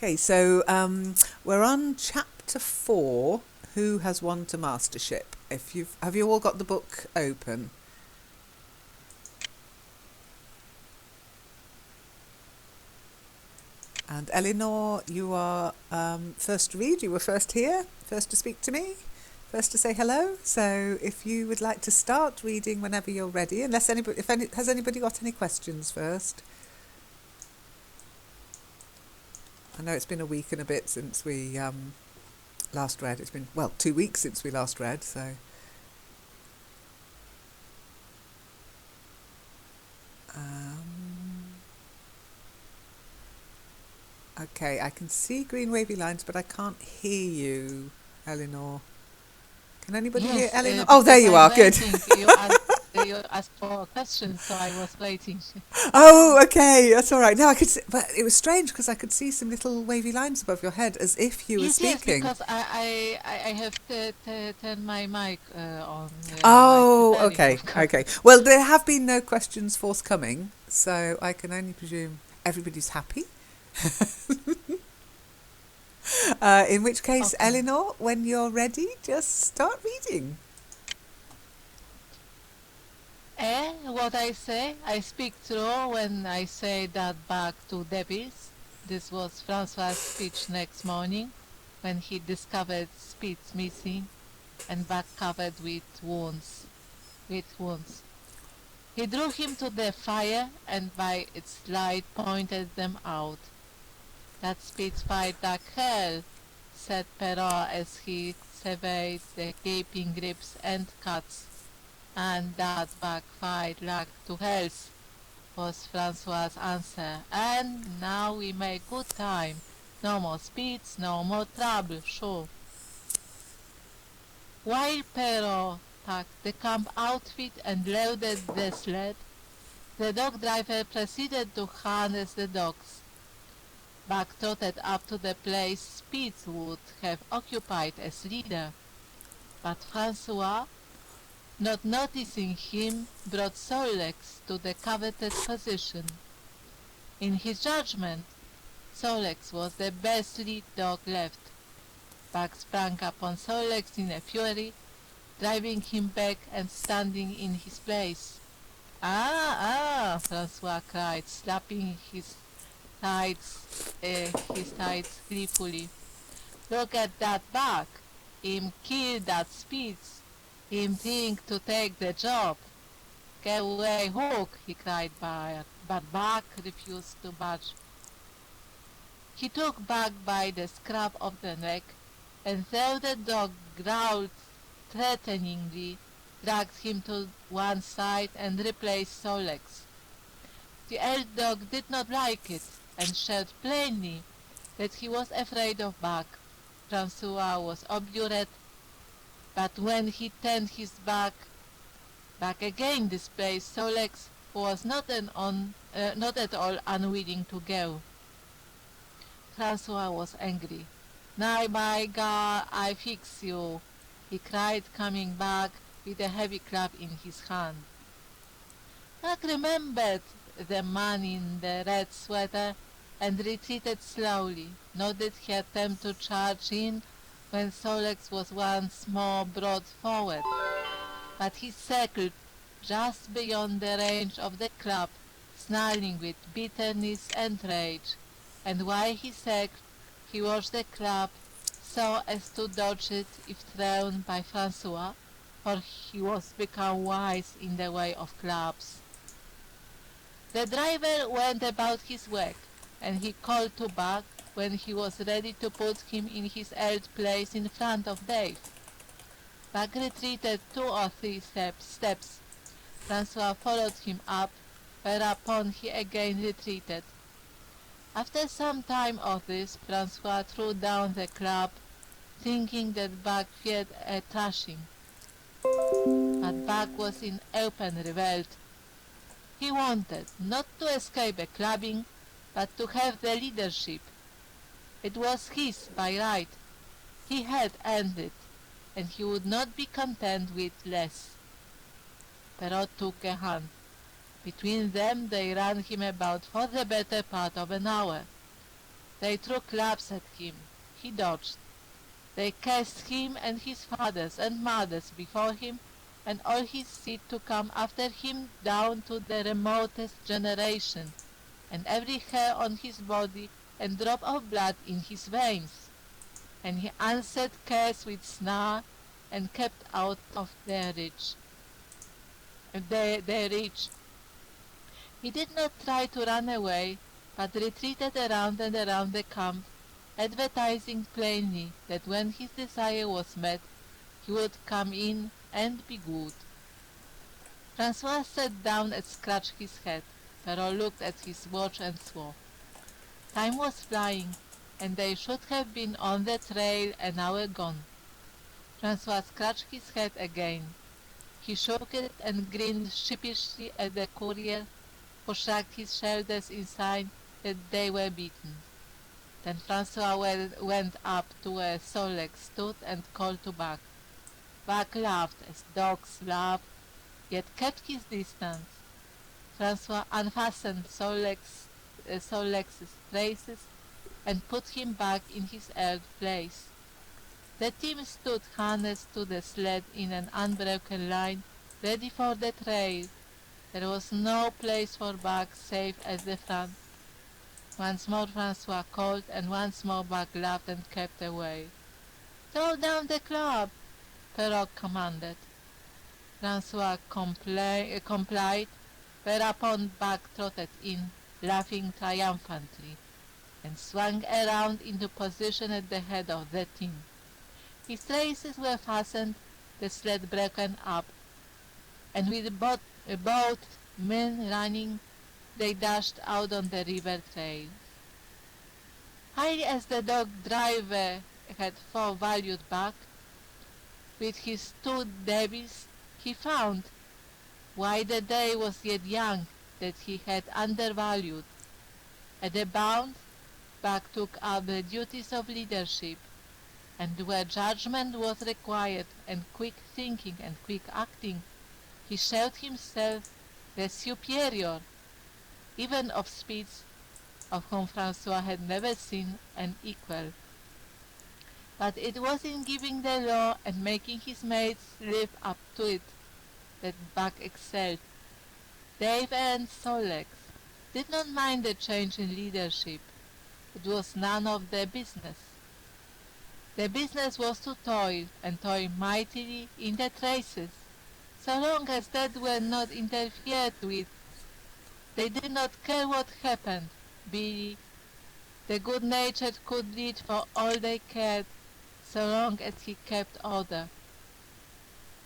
Okay, so we're on chapter 4. Who has won to mastership? Have you all got the book open? And Eleanor, you are first to read. You were first here, first to speak to me, first to say hello. So if you would like to start reading whenever you're ready, unless anybody, has anybody got any questions first? I know it's been a week and a bit since we last read. It's been, well, 2 weeks since we last read, so. Okay, I can see green wavy lines, but I can't hear you, Eleanor. Can anybody hear Yes, Eleanor? Oh, there because you I'm are. Good. waiting. You asked for a question, so I was waiting. Oh, okay, that's all right. No, I could see, but it was strange because I could see some little wavy lines above your head as if you were Yes, speaking. because I have turned my mic on when I'm Oh, preparing, okay, of course. okay. Well, there have been no questions forthcoming, so I can only presume everybody's happy. In which case, Okay. Eleanor, when you're ready, just start reading. What I say? I speak true when I say that back to Debbie's. This was Francois' speech next morning when he discovered Spitz missing and back covered with wounds. He drew him to the fire and by its light pointed them out. That Spitz fight like hell, said Perrault as he surveyed the gaping ribs and cuts. And that back fight like to health, was Francois' answer. And now we make good time. No more Spitz, no more trouble, sure. While Perrault packed the camp outfit and loaded the sled, the dog driver proceeded to harness the dogs. Buck trotted up to the place Spitz would have occupied as leader, but Francois, not noticing him, brought Solex to the coveted position. In his judgment, Solex was the best lead dog left. Buck sprang upon Solex in a fury, driving him back and standing in his place. Ah, Francois cried, slapping his thighs gleefully. Look at that Buck! Him kill that Spitz! Him think to take the job! Get away, Hook! He cried, but Buck refused to budge. He took Buck by the scruff of the neck, and though the dog growled threateningly, dragged him to one side and replaced Solex. The old dog did not like it, and showed plainly that he was afraid of Buck. Francois was obdurate, but when he turned his back again displaced Solex, who was not at all unwilling to go. Francois was angry. Now, by God, I fix you, he cried, coming back with a heavy club in his hand. Buck remembered the man in the red sweater and retreated slowly, nor did he attempt to charge in when Solex was once more brought forward, but he circled just beyond the range of the club, snarling with bitterness and rage, and while he circled, he watched the club so as to dodge it if thrown by Francois, for he was become wise in the way of clubs. The driver went about his work, and he called to Buck when he was ready to put him in his old place in front of Dave. Buck retreated 2 or 3 steps. Francois followed him up, whereupon he again retreated. After some time of this, Francois threw down the club, thinking that Buck feared a thrashing. But Buck was in open revolt. He wanted not to escape a clubbing, but to have the leadership. It was his by right. He had earned it, and he would not be content with less. Perrault took a hand. Between them they ran him about for the better part of an hour. They threw clubs at him. He dodged. They cast him and his fathers and mothers before him, and all his seed to come after him down to the remotest generation, and every hair on his body and drop of blood in his veins. And he answered curse with snare, and kept out of their reach. Their reach. He did not try to run away, but retreated around and around the camp, advertising plainly that when his desire was met, he would come in and be good. Francois sat down and scratched his head. Perrault looked at his watch and swore. Time was flying, and they should have been on the trail an hour gone. Francois scratched his head again. He shook it and grinned sheepishly at the courier, who shrugged his shoulders in sign that they were beaten. Then Francois went up to where Solek stood and called to Buck. Buck laughed as dogs laugh, yet kept his distance. Francois unfastened Solek's traces and put him back in his old place. The team stood harnessed to the sled in an unbroken line, ready for the trail. There was no place for Buck save at the front. Once more Francois called, and once more Buck laughed and kept away. "Throw down the club," Perrault commanded. Francois complied, whereupon Buck trotted in, laughing triumphantly, and swung around into position at the head of the team. His traces were fastened, the sled broken up, and with both men running, they dashed out on the river trail. Highly as the dog driver had valued Buck, with his 2 Debbys, he found, while the day was yet young, that he had undervalued. At a bound, Buck took up the duties of leadership, and where judgment was required, and quick thinking and quick acting, he showed himself the superior, even of Spitz, of whom Francois had never seen an equal. But it was in giving the law and making his mates live up to it that Buck excelled. Dave and Solek did not mind the change in leadership. It was none of their business. Their business was to toil, and toil mightily in the traces. So long as that were not interfered with, they did not care what happened. Billy, the good-natured, could lead for all they cared, so long as he kept order.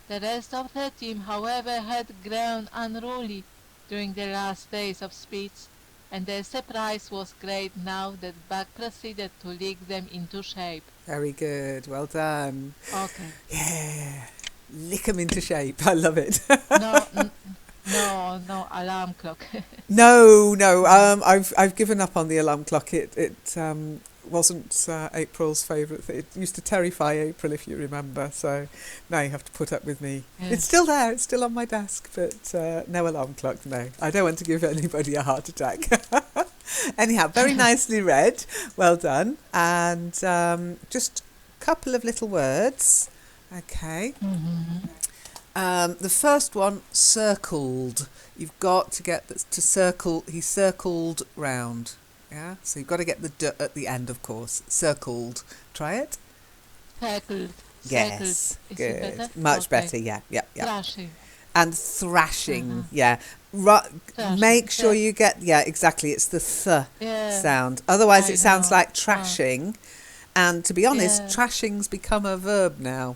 The rest of the team, however, had grown unruly during the last days of Spitz, and their surprise was great now that Buck proceeded to lick them into shape. Very good. Well done. Okay. Yeah. Lick 'em into shape. I love it. No alarm clock. No. I've given up on the alarm clock. It wasn't April's favourite thing. It used to terrify April, if you remember. So now you have to put up with me. Yeah. It's still there. It's still on my desk, but no alarm clock. No, I don't want to give anybody a heart attack. Anyhow, very nicely read. Well done. And just a couple of little words. Okay. Mm-hmm. The first one, circled. You've got to get to circle. He circled round. Yeah. So you've got to get the d at the end, of course. Circled. Try it. Circled. Yes. Is Good. it better? Much Okay. better. Yeah. Thrashing. And thrashing. Uh-huh. Yeah. Thrashing. Make sure Yeah. you get. Yeah. Exactly. It's the Yeah. sound. Otherwise, I it sounds know. like trashing. And to be honest, Yeah. trashing's become a verb now.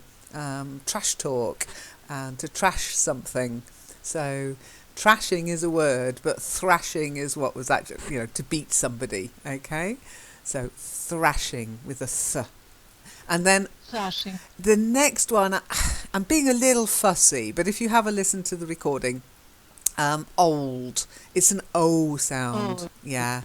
Trash talk, and to trash something. So trashing is a word, but thrashing is what was actually, to beat somebody. Okay, so thrashing with a th. And then Thrashing. the next one, I'm being a little fussy, but if you have a listen to the recording, old. It's an O sound. Old. Yeah.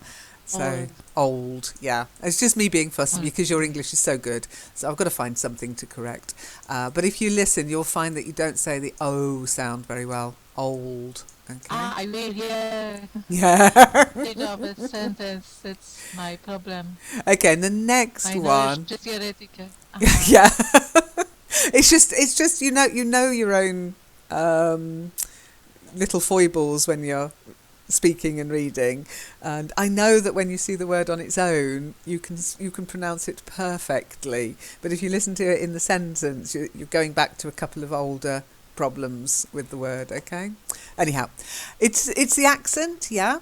So old, yeah. It's just me being fussy because your English is so good. So I've got to find something to correct. But if you listen, you'll find that you don't say the O sound very well. Old. Okay. I will hear Yeah. end of a sentence. That's my problem. Okay, and the next My knowledge one. is theoretical. Yeah. It's just you know your own um, little foibles when you're speaking and reading, and I know that when you see the word on its own you can pronounce it perfectly, but if you listen to it in the sentence you're going back to a couple of older problems with the word. Okay, anyhow, it's the accent, yeah,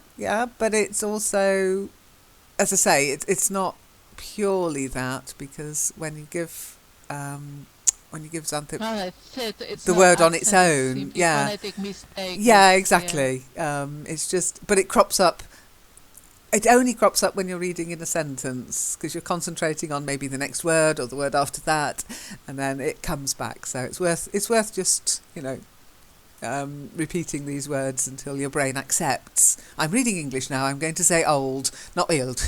but it's also, as I say, it's not purely that, because um, when you give something No, that's it. It's the not word on its accent. It's own, simply yeah. phonetic mistake. Yeah, Yeah. exactly. It's just, but it crops up. It only crops up when you're reading in a sentence because you're concentrating on maybe the next word or the word after that, and then it comes back. So it's worth just repeating these words until your brain accepts. I'm reading English now. I'm going to say old, not old.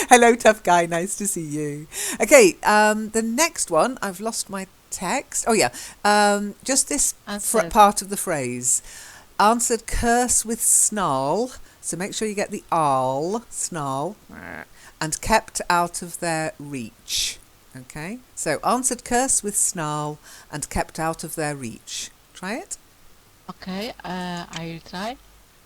Hello, tough guy. Nice to see you. Okay, the next one. I've lost my text. Oh yeah, just this Answered. part of the phrase. Answered curse with snarl. So make sure you get the arl, snarl, and kept out of their reach. Okay, so answered curse with snarl and kept out of their reach. Try it. Okay, I will try.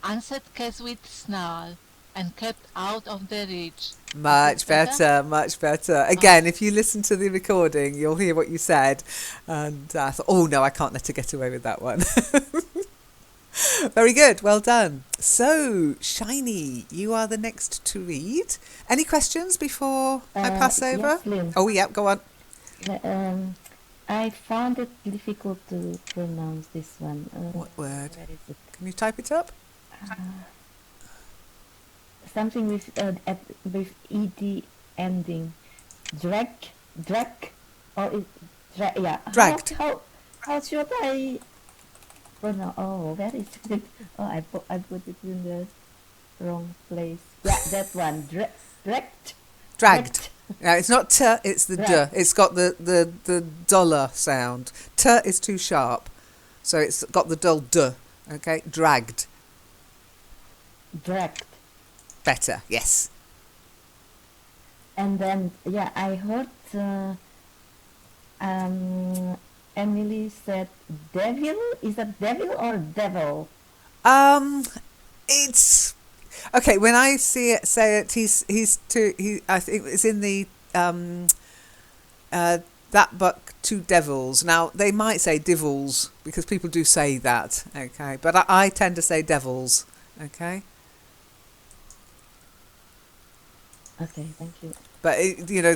Answered case with snarl and kept out of the reach. Is it Much better? better, much better. Ah, Again, if you listen to the recording, you'll hear what you said. And I thought, oh no, I can't let her get away with that one. Very good, well done. So, Shiny, you are the next to read. Any questions before I pass over? Yes, Lynn. Oh, yeah, go on. Um, I found it difficult to pronounce this one. What word? Where is it? Can you type it up? Something with ed ending. Drag, drag, or is yeah? Dragged. How should I pronounce? Oh, where is it? Oh, I put it in the wrong place. Yeah, that one. Dragged. Dragged. Now, it's not t, it's the d. Dragged. It's got the duller sound. T is too sharp. So it's got the dull d. Okay, dragged. Dragged. Better, yes. And then, yeah, I heard Emily said devil. Is that devil or devil? It's okay. When I say it, he's too. I think it's in the that book, Two Devils. Now they might say divils because people do say that. Okay, but I tend to say devils. Okay, Okay, thank you. but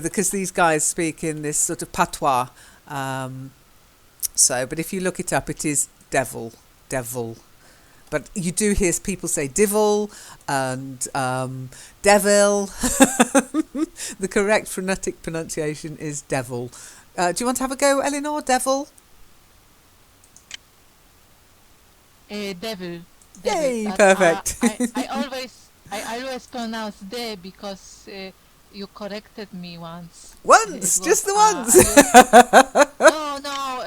because these guys speak in this sort of patois. But if you look it up, it is devil. But you do hear people say divil and devil. The correct phonetic pronunciation is devil. Do you want to have a go, Eleanor? Devil? devil. Yay, But perfect. I always pronounce de because you corrected me once. Once, It just was the once. no,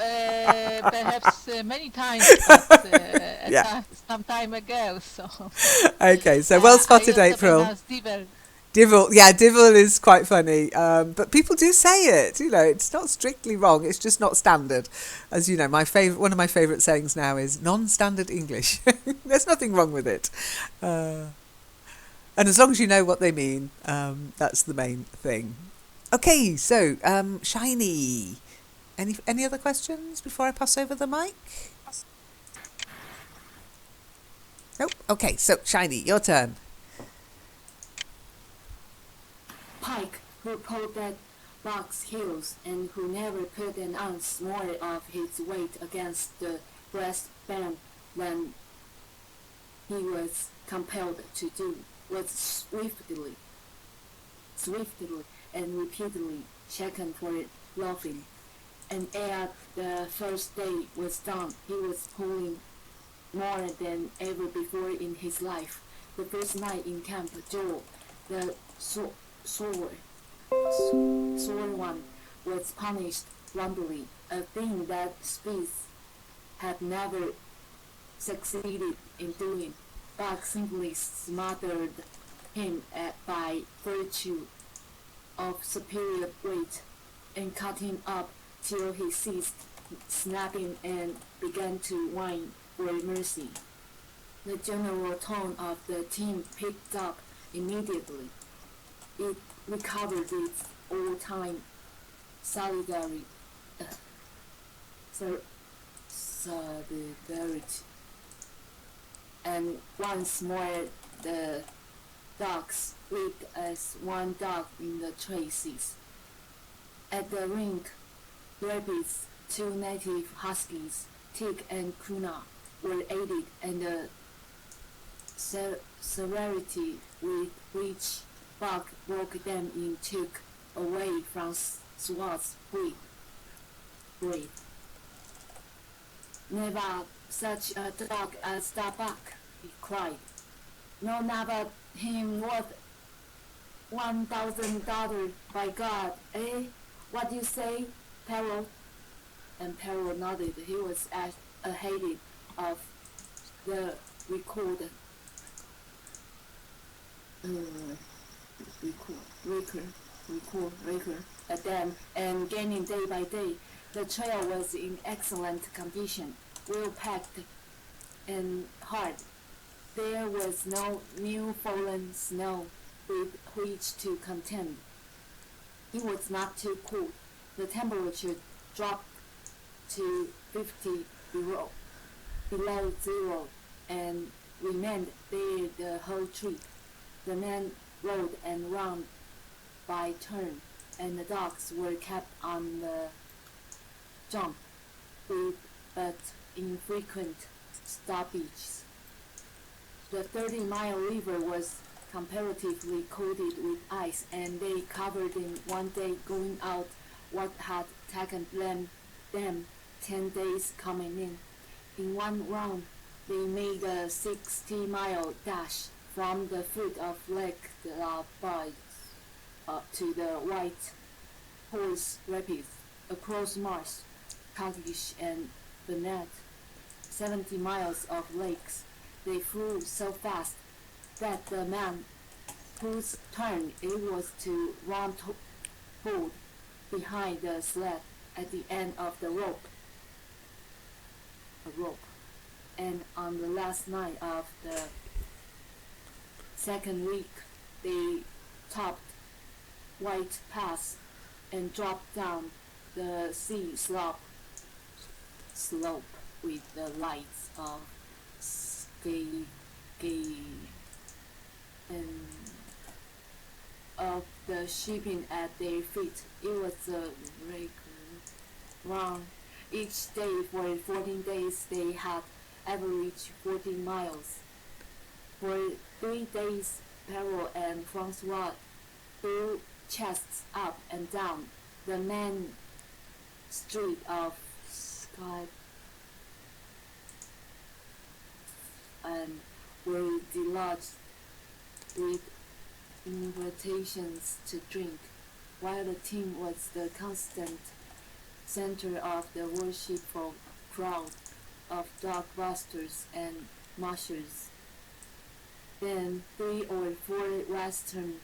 perhaps many times, but Yeah. some time ago. So Okay, so well I spotted, also April. pronounce devil. Divil, yeah, divil is quite funny, but people do say it. It's not strictly wrong. It's just not standard. As you know, one of my favourite sayings now is non-standard English. There's nothing wrong with it, and as long as you know what they mean, that's the main thing. Okay, so Shiny, any other questions before I pass over the mic? Nope. Okay, so Shiny, your turn. Pike, who pulled at Box Hills and who never put an ounce more of his weight against the breastband than he was compelled to do, was swiftly and repeatedly shaken for laughing. And ere the first day was done, he was pulling more than ever before in his life. The first night in camp, Joe, the sore one, was punished roundly, a thing that Spitz had never succeeded in doing. Buck simply smothered him by virtue of superior weight and cut him up till he ceased snapping and began to whine for mercy. The general tone of the team picked up immediately. It recovered its old-time solidarity, and once more the dogs leaped as one dog in the traces. At the rink, rabbits, two native huskies, Tig and Kuna, were aided, and the severity with which Buck broke them in took away from Swart's breath. Never such a dog as that Buck, he cried. No, never him worth $1,000, by God, eh? What do you say, Peril? And Peril nodded. He was ahead of the record. At them, and gaining day by day. The trail was in excellent condition, well packed and hard. There was no new fallen snow with which to contend. It was not too cold. The temperature dropped to 50 below zero and remained there the whole trip. The men rode and ran by turn, and the dogs were kept on the jump with but infrequent stoppages. The 30-mile river was comparatively coated with ice, and they covered in one day, going out what had taken them 10 days coming in. In one round, they made a 60-mile dash from the foot of Lake La Bise to the White Horse Rapids, across Mars, Cottage, and Burnett. 70 miles of lakes. They flew so fast that the man whose turn it was to run pulled behind the sled at the end of the rope. And on the last night of the second week, they topped White Pass and dropped down the sea slope with the lights of ski and of the shipping at their feet. It was a record run. Each day for 14 days they had averaged 14 miles. For 3 days, Perrault and Francois threw chests up and down the main street of Sky and were deluged with invitations to drink, while the team was the constant center of the worshipful crowd of dogbusters and mushers. Then 3 or 4 Western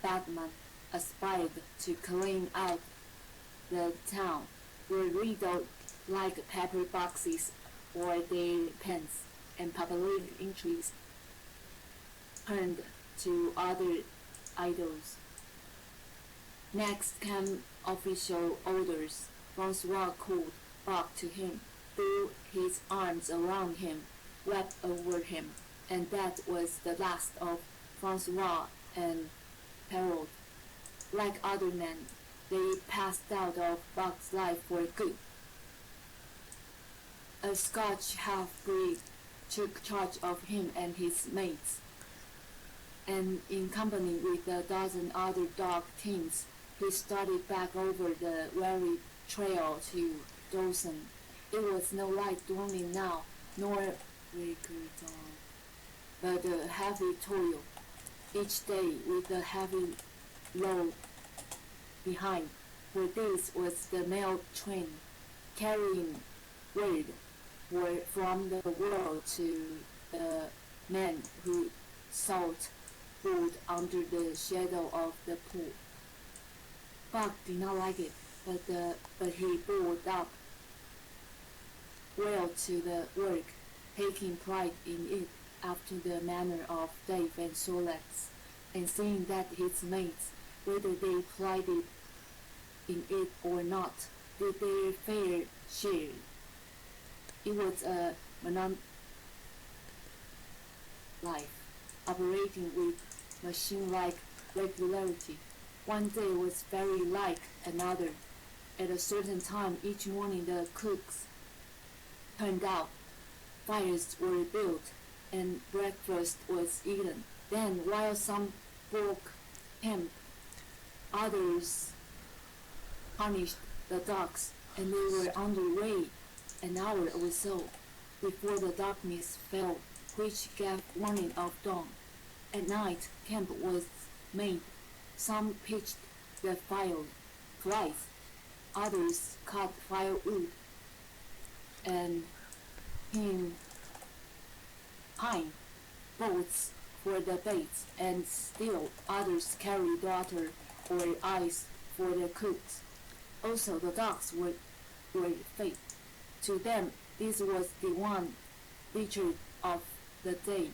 batmen aspired to clean out the town, were riddled like paper boxes or their pens, and popular interest turned to other idols. Next came official orders. Francois called Buck to him, threw his arms around him, wept over him, and that was the last of Francois and Perrault. Like other men, they passed out of Buck's life for good. A Scotch half-breed took charge of him and his mates, and in company with a dozen other dog teams, he started back over the weary trail to Dawson. It was no light dawning now, nor record dawn, but a heavy toil, each day with a heavy load behind, for this was the mail train carrying word were from the world to the man who sought food under the shadow of the pool. Buck did not like it, but he brought up well to the work, taking pride in it after the manner of Dave and Solex, and seeing that his mates, whether they prided in it or not, did their fair share. It was a monotonous life, operating with machine-like regularity. One day was very like another. At a certain time each morning the cooks turned out, fires were built, and breakfast was eaten. Then, while some broke camp, others punished the dogs, and they were underway an hour or so before the darkness fell, which gave warning of dawn. At night, camp was made. Some pitched the flies, others cut firewood and pine boats for the baits, and still others carried water or ice for the cooks. Also, the dogs were fed. To them, this was the one feature of the day,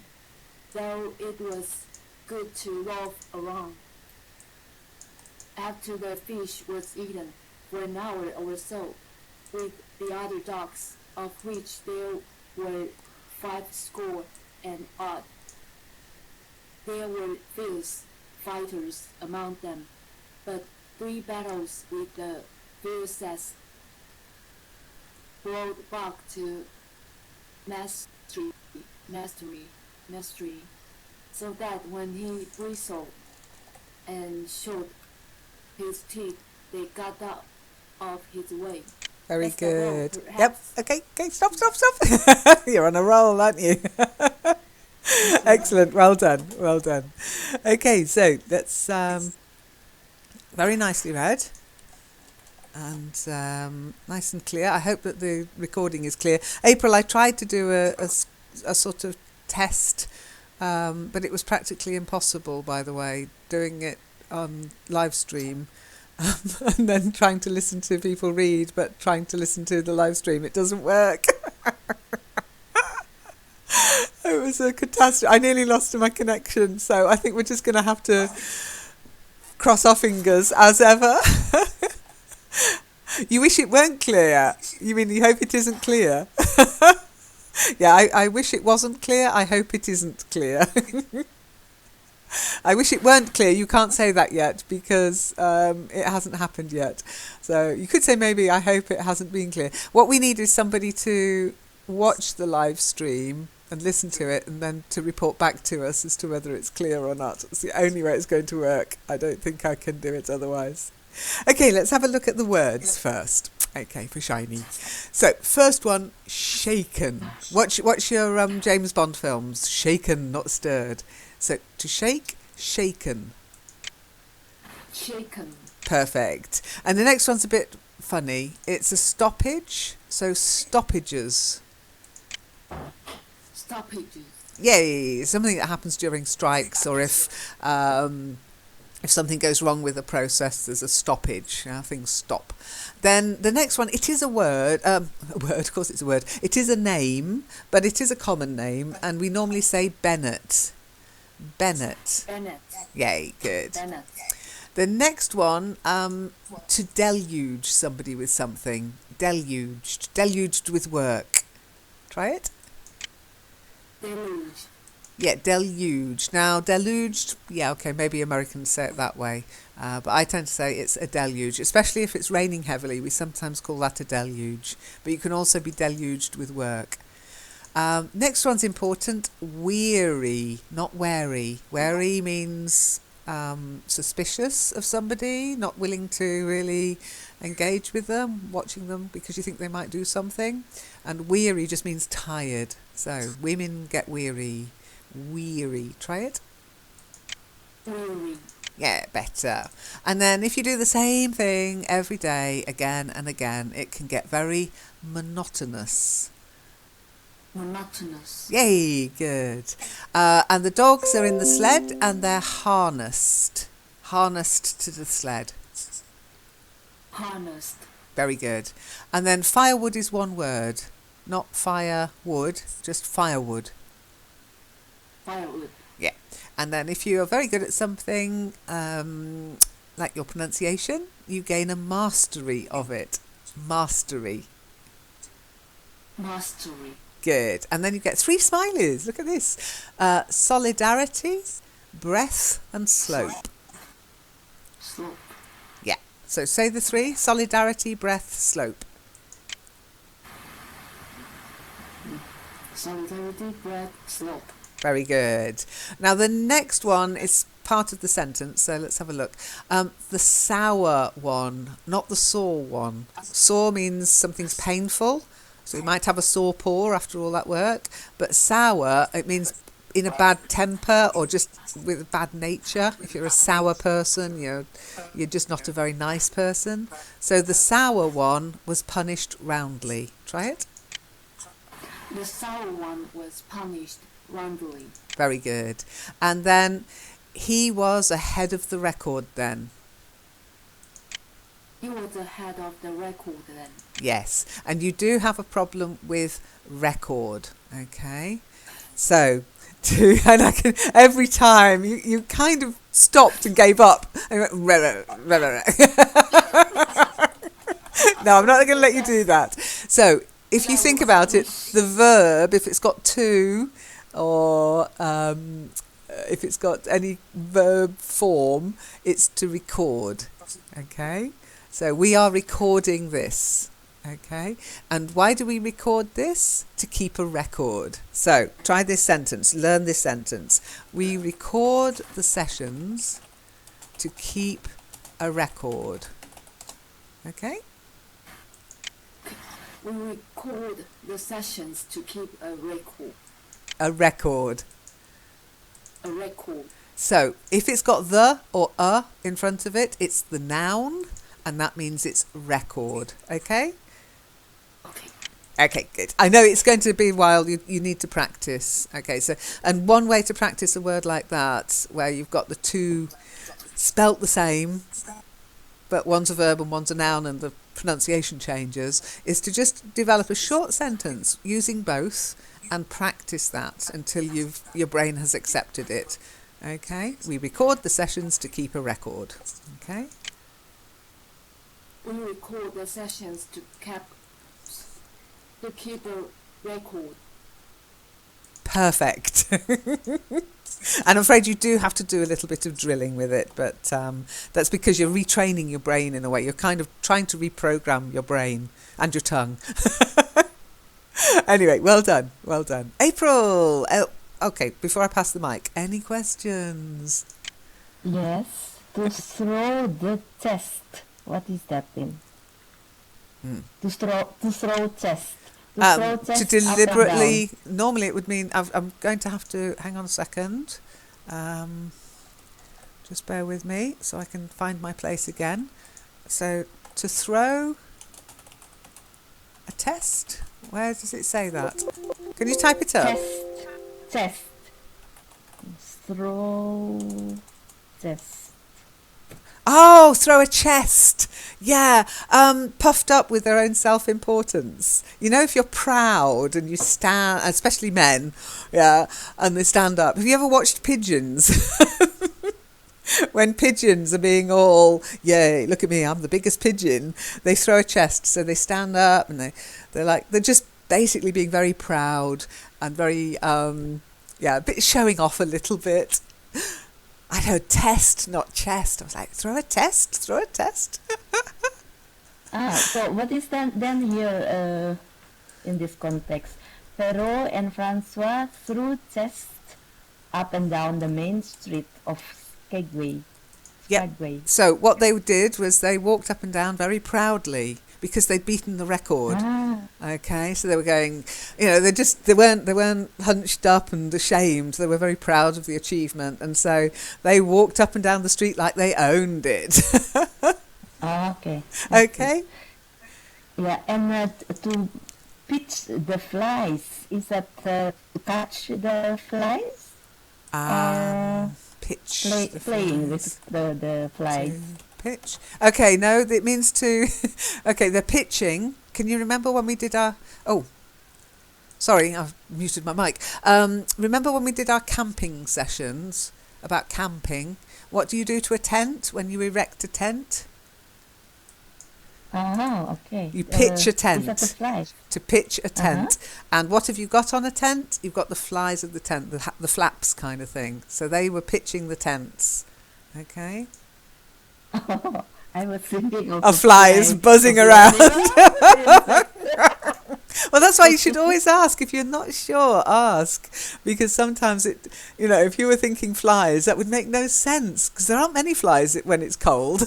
though it was good to loaf around. After the fish was eaten for an hour or so, with the other dogs, of which there were 50 and odd. There were fierce fighters among them, but 3 battles with the fiercest brought Buck to mastery, so that when he bristled and showed his teeth, they got out of his way. Very That's the role, good. Yep. perhaps. Okay. Stop. You're on a roll, aren't you? Excellent. Well done. Okay, so that's very nicely read and nice and clear. I hope that the recording is clear. April, I tried to do a sort of test, but it was practically impossible, by the way, doing it on live stream. And then trying to listen to people read, but trying to listen to the live stream, it doesn't work. It was a catastrophe. I nearly lost my connection, so I think we're just going to have to cross our fingers as ever. You wish it weren't clear? You mean you hope it isn't clear? Yeah, I wish it wasn't clear. I hope it isn't clear. I wish it weren't clear. You can't say that yet because it hasn't happened yet. So you could say maybe I hope it hasn't been clear. What we need is somebody to watch the live stream and listen to it and then to report back to us as to whether it's clear or not. It's the only way it's going to work. I don't think I can do it otherwise. Okay, let's have a look at the words first. Okay, for Shiny. So, first one, shaken. What's your James Bond films? Shaken, not stirred. So, to shake, shaken. Shaken. Perfect. And the next one's a bit funny. It's a stoppage. So, stoppages. Stoppages. Yay! Something that happens during strikes, or if something goes wrong with a process, there's a stoppage. Things stop. Then the next one, it is a word. Of course it's a word. It is a name, but it is a common name, and we normally say Bennett. Bennett. Yay, good. Bennett. The next one, to deluge somebody with something. Deluged. Deluged with work. Try it. Deluge. Yeah, deluged. Now, deluged, yeah, okay, maybe Americans say it that way. But I tend to say it's a deluge, especially if it's raining heavily. We sometimes call that a deluge. But you can also be deluged with work. Next one's important. Weary, not wary. Wary means suspicious of somebody, not willing to really engage with them, watching them because you think they might do something. And weary just means tired. So, women get weary. Weary. Try it. Weary. Yeah, better. And then if you do the same thing every day, again and again, it can get very monotonous. Monotonous. Yay, good. And the dogs are in the sled and they're harnessed. Harnessed to the sled. Harnessed. Very good. And then firewood is one word. Not firewood, just firewood. Firewood. Yeah. And then if you are very good at something, like your pronunciation, you gain a mastery of it. Mastery. Mastery. Good. And then you get 3 smileys. Look at this. Solidarity, breath and slope. Slope. Yeah. So say the 3. Solidarity, breath, slope. Solidarity, breath, slope. Very good. Now the next one is part of the sentence, so let's have a look. The sour one, not the sore one. Sore means something's painful, so you might have a sore paw after all that work. But sour, it means in a bad temper or just with a bad nature. If you're a sour person, you're just not a very nice person. So the sour one was punished roundly. Try it. The sour one was punished roundly. Very good. And then he was ahead of the record then. He was ahead of the record then. Yes. And you do have a problem with record. Okay. So and I can every time you kind of stopped and gave up. And you went, no, I'm not going to let you do that. So if you think about it, the verb, if it's got to, or if it's got any verb form, it's to record. Okay? So we are recording this. Okay? And why do we record this? To keep a record. So try this sentence, learn this sentence. We record the sessions to keep a record. Okay? We record the sessions to keep a record. A record. A record. So if it's got the or a in front of it, it's the noun, and that means it's record. Okay? Okay. Okay, good. I know it's going to be a while. You need to practice. Okay, so and one way to practice a word like that, where you've got the two spelt the same, but one's a verb and one's a noun, and the pronunciation changes, is to just develop a short sentence using both and practice that until your brain has accepted it. Okay, we record the sessions to keep a record. Okay. We record the sessions to keep a record. Perfect. And I'm afraid you do have to do a little bit of drilling with it, but that's because you're retraining your brain in a way. You're kind of trying to reprogram your brain and your tongue. Anyway, well done. Well done. April! Okay, before I pass the mic, any questions? Yes. To throw the chest. What is that thing? To throw chest. To deliberately, normally it would mean, I'm going to have to, hang on a second, just bear with me so I can find my place again. So to throw a test, where does it say that? Can you type it up? Chest. Throw chest. Oh, throw a chest. Yeah, puffed up with their own self-importance. You know, if you're proud and you stand, especially men, yeah, and they stand up. Have you ever watched pigeons? When pigeons are being all, yay, look at me, I'm the biggest pigeon, they throw a chest, so they stand up and they're just basically being very proud and very, a bit showing off a little bit. I know, test, not chest. I was like, throw a test. So what is then here in this context? Perrault and Francois threw chest up and down the main street of Skagway. Yeah. So what they did was they walked up and down very proudly because they'd beaten the record. Okay, so they were going, they weren't hunched up and ashamed. They were very proud of the achievement, and so they walked up and down the street like they owned it. Okay. Okay. Yeah, and pitch the flies. Is that to catch the flies? Or Pitch the playing with flies. the flies? To pitch. Okay, no, it means to. Okay, they're pitching. Can you remember when we did our? Oh, sorry, I've muted my mic. Remember when we did our camping sessions about camping? What do you do to a tent when you erect a tent? Oh, okay. You pitch a Is that the tent. flies? To pitch a Uh-huh. tent. And what have you got on a tent? You've got the flies of the tent, the flaps kind of thing. So they were pitching the tents. Okay. Oh, I was thinking of Of the flies buzzing of the around. animal. Well, that's why you should always ask. If you're not sure, ask. Because sometimes if you were thinking flies, that would make no sense. Because there aren't many flies when it's cold.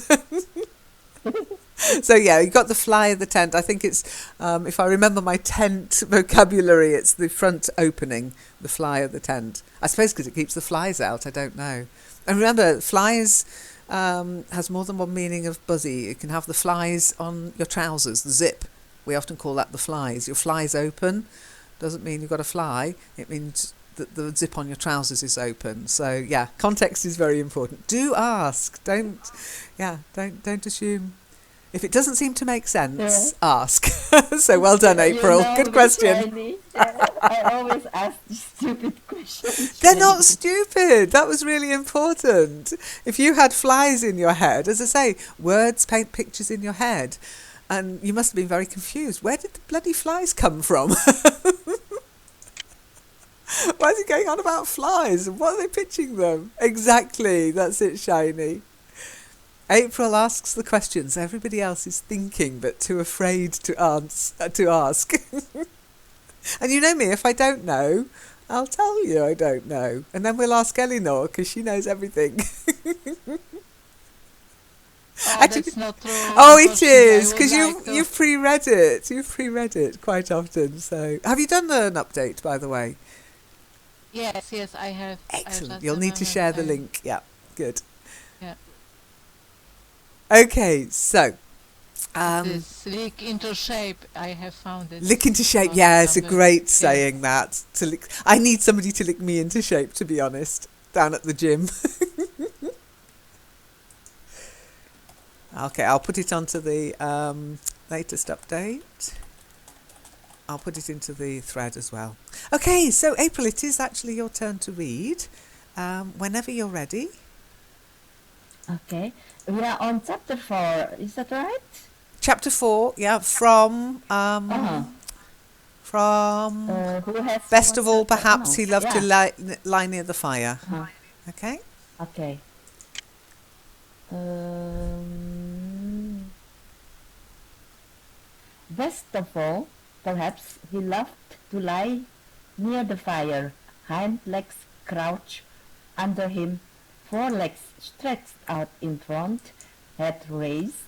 So yeah, you got the fly of the tent. I think it's, if I remember my tent vocabulary, it's the front opening, the fly of the tent. I suppose because it keeps the flies out. I don't know. And remember, flies has more than one meaning of buzzy. You can have the flies on your trousers, the zip. We often call that the flies. Your fly's open doesn't mean you've got a fly. It means that the zip on your trousers is open. So yeah, context is very important. Do ask. Don't assume. If it doesn't seem to make sense, ask. So well done, April. Good question. I always ask stupid questions. They're not stupid. That was really important. If you had flies in your head, as I say, words paint pictures in your head. And you must have been very confused. Where did the bloody flies come from? Why is he going on about flies? And what are they pitching them? Exactly. That's it, Shiny. April asks the questions. Everybody else is thinking but too afraid to ask. And you know me, if I don't know, I'll tell you I don't know. And then we'll ask Eleanor because she knows everything. Oh, Actually, that's not true. oh, it is, because Unfortunately, I would like to- you've pre-read it. You've pre-read it quite often. So, have you done an update, by the way? Yes, I have. I Excellent. just You'll need to remembered share the I- link. Yeah, good. Yeah. Okay, so This lick into shape, I have found it. lick into shape. on Yeah, it's a number- great saying that. To lick. I need somebody to lick me into shape, to be honest, down at the gym. Okay, I'll put it onto the latest update. I'll put it into the thread as well. Okay, so April, it is actually your turn to read. Whenever you're ready. Okay. We are on chapter 4. Is that right? Chapter 4, yeah, from Who has Festival, what's that? perhaps No. he loved to lie near the fire. Uh-huh. Okay? Okay. Best of all, perhaps he loved to lie near the fire, hind legs crouched under him, forelegs stretched out in front, head raised,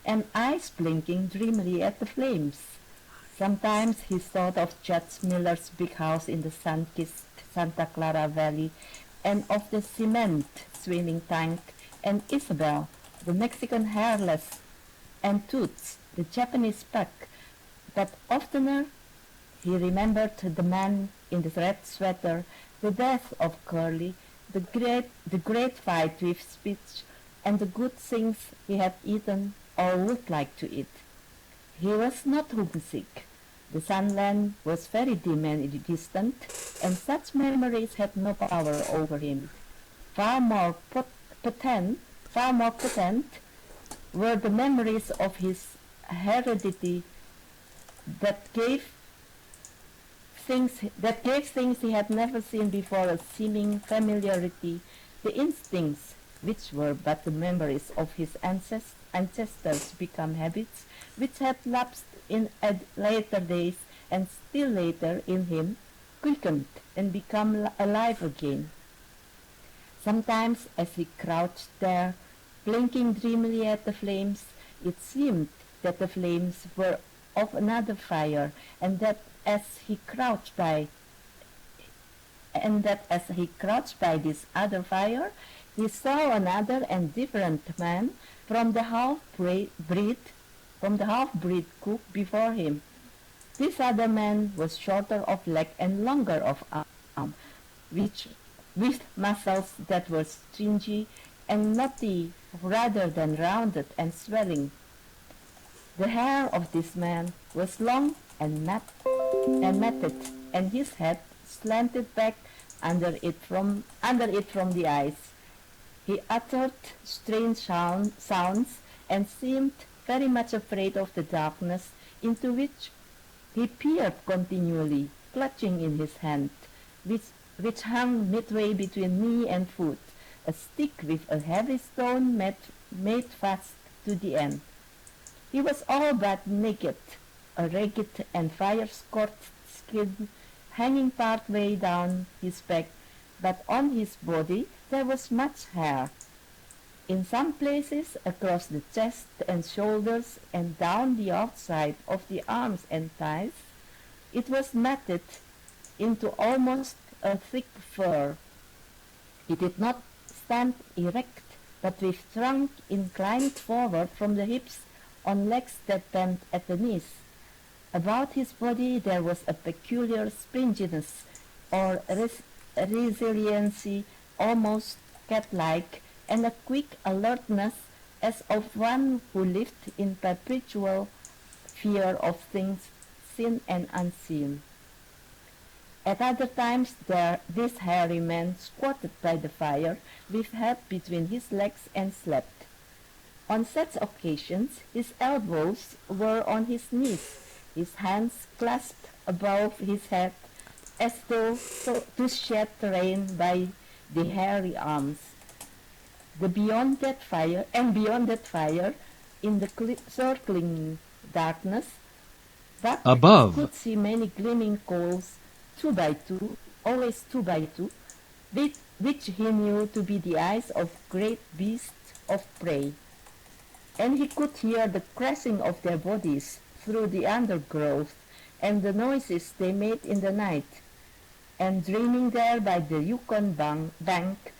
and eyes blinking dreamily at the flames. Sometimes he thought of Judge Miller's big house in the sun-kissed Santa Clara Valley, and of the cement swimming tank, and Isabel, the Mexican hairless, and Toots, the Japanese pug. But oftener he remembered the man in the red sweater, the death of Curly, the great fight with Spitz, and the good things he had eaten or would like to eat. He was not homesick. The Sunland was very dim and distant, and such memories had no power over him. Far more potent were the memories of his heredity that gave things he had never seen before a seeming familiarity, the instincts which were but the memories of his ancestors become habits which had lapsed in later days and still later in him, quickened and become alive again. Sometimes as he crouched there, blinking dreamily at the flames, it seemed that the flames were of another fire, and that as he crouched by this other fire, he saw another and different man from the half-breed cook before him. This other man was shorter of leg and longer of arm, which, with muscles that were stringy and knotty rather than rounded and swelling. The hair of this man was long and matted, and his head slanted back under it from the eyes. He uttered strange sounds and seemed very much afraid of the darkness into which he peered continually, clutching in his hand, which hung midway between knee and foot, a stick with a heavy stone made fast to the end. He was all but naked, a ragged and fire-scorched skin hanging part way down his back, but on his body there was much hair. In some places across the chest and shoulders and down the outside of the arms and thighs, it was matted into almost a thick fur. He did not stand erect, but with trunk inclined forward from the hips on legs that bent at the knees. About his body there was a peculiar springiness or resiliency, almost cat-like, and a quick alertness as of one who lived in perpetual fear of things seen and unseen. At other times this hairy man squatted by the fire with head between his legs and slept. On such occasions his elbows were on his knees, his hands clasped above his head as though to shed rain by the hairy arms. Beyond that fire, in the circling darkness, Buck Above. could see many gleaming coals, 2 by 2, always 2 by 2, which he knew to be the eyes of great beasts of prey. And he could hear the crashing of their bodies through the undergrowth and the noises they made in the night. And dreaming there by the Yukon bank,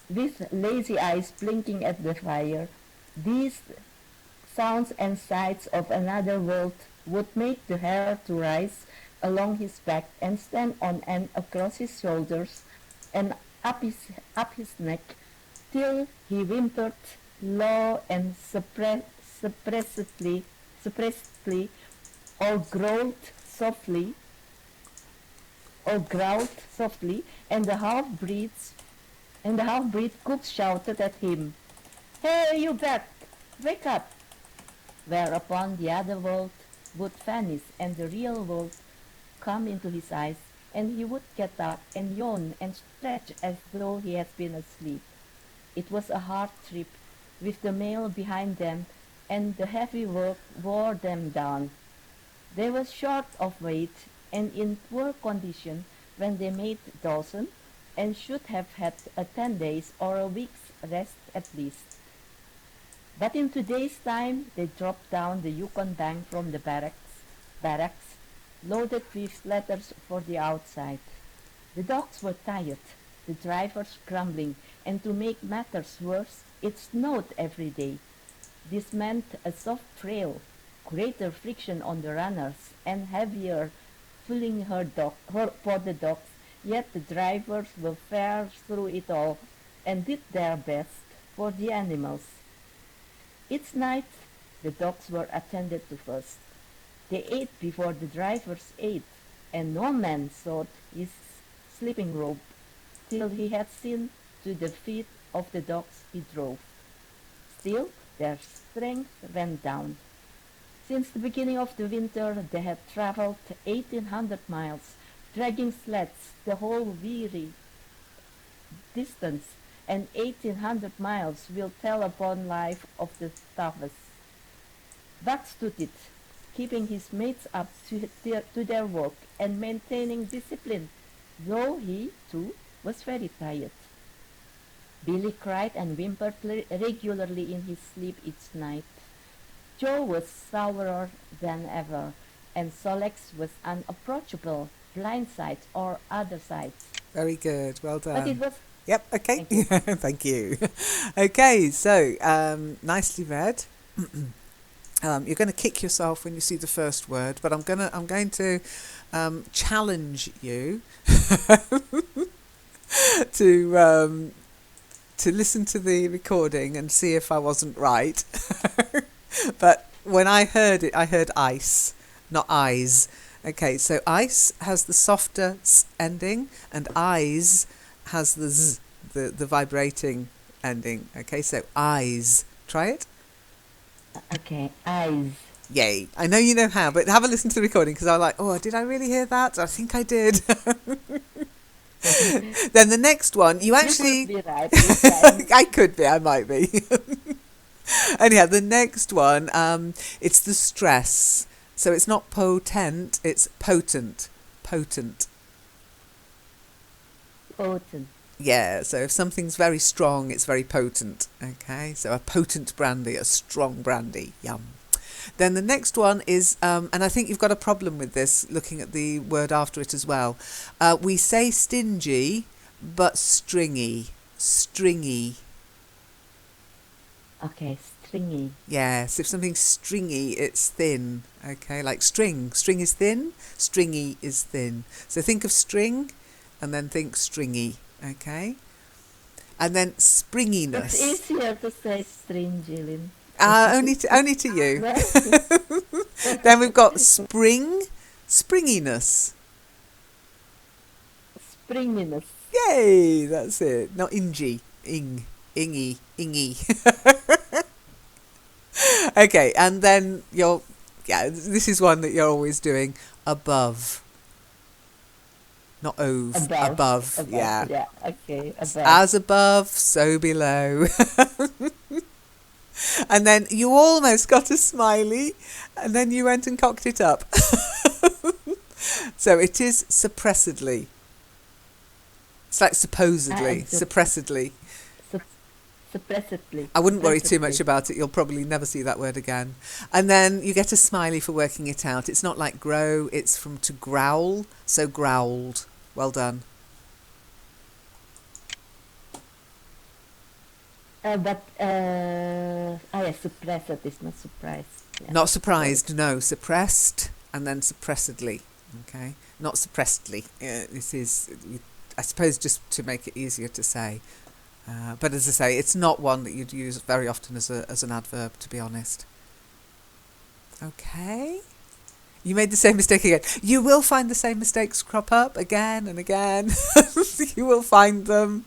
with lazy eyes blinking at the fire, these sounds and sights of another world would make the hair to rise along his back and stand on end across his shoulders and up his neck, till he whimpered low and suppressedly, or growled softly, and the half-breed cook shouted at him, "Hey, you bat! Wake up!" Whereupon the other world would vanish and the real world come into his eyes, and he would get up and yawn and stretch as though he had been asleep. It was a hard trip, with the mail behind them, and the heavy work wore them down. They were short of weight and in poor condition when they made Dawson, and should have had a 10 days or a week's rest at least. But in today's time they dropped down the Yukon bank from the barracks, loaded with letters for the outside. The dogs were tired, the drivers grumbling, and to make matters worse, it snowed every day. This meant a soft trail, greater friction on the runners, and heavier filling for the dogs, yet the drivers will fare through it all and did their best for the animals. Each night the dogs were attended to first. They ate before the drivers ate, and no man sought his sleeping robe till he had seen to the feet of the dogs he drove. Still their strength went down. Since the beginning of the winter they had traveled 1,800 miles, dragging sleds the whole weary distance, and 1,800 miles will tell upon life of the toughest. Buck stood it, keeping his mates up to their work and maintaining discipline, though he, too, was very tired. Billy cried and whimpered regularly in his sleep each night. Joe was sourer than ever, and Solex was unapproachable, blind sides or other sides. Very good. Well done. But it was... Yep, okay. Thank you. Thank you. Okay, so nicely read. You're going to kick yourself when you see the first word, but I'm going to challenge you to listen to the recording and see if I wasn't right. But when I heard it, I heard ice, not eyes. Okay, so ice has the softer ending, and eyes has the z, the vibrating ending. Okay, so eyes. Try it. Okay, eyes. Yay. I know you know how, but have a listen to the recording, because I'm like, oh, did I really hear that? I think I did. Then the next one, you actually... You could be right this time. I could be, I might be. Anyhow, the next one, it's the stress. So it's not potent, it's potent. Potent. Potent. Yeah, so if something's very strong, it's very potent. Okay, so a potent brandy, a strong brandy. Yum. Then the next one is, and I think you've got a problem with this, looking at the word after it as well. We say stingy, but stringy. Stringy. Okay, stringy. Yes, if something's stringy, it's thin. Okay, like string. String is thin, stringy is thin. So think of string and then think stringy. Okay? And then springiness. It's easier to say stringy, Lynn. Only to you. Then we've got spring, springiness. Springiness. Yay, that's it. Not ingy. Ingy, ingy. Okay, and then this is one that you're always doing. Above. Not ove. Above. Yeah. Yeah, okay, above. As above, so below. And then you almost got a smiley, and then you went and cocked it up. So it is suppressedly. It's like supposedly, suppressedly. Suppressedly. I wouldn't worry too much about it. You'll probably never see that word again. And then you get a smiley for working it out. It's not like grow, it's from to growl, so growled. Well done. Suppressed is not surprised. Yeah. Not surprised, no. Suppressed, and then suppressedly. Okay? Not suppressedly. This is, I suppose, just to make it easier to say. But as I say, it's not one that you'd use very often as an adverb, to be honest. Okay? You made the same mistake again. You will find the same mistakes crop up again and again. You will find them,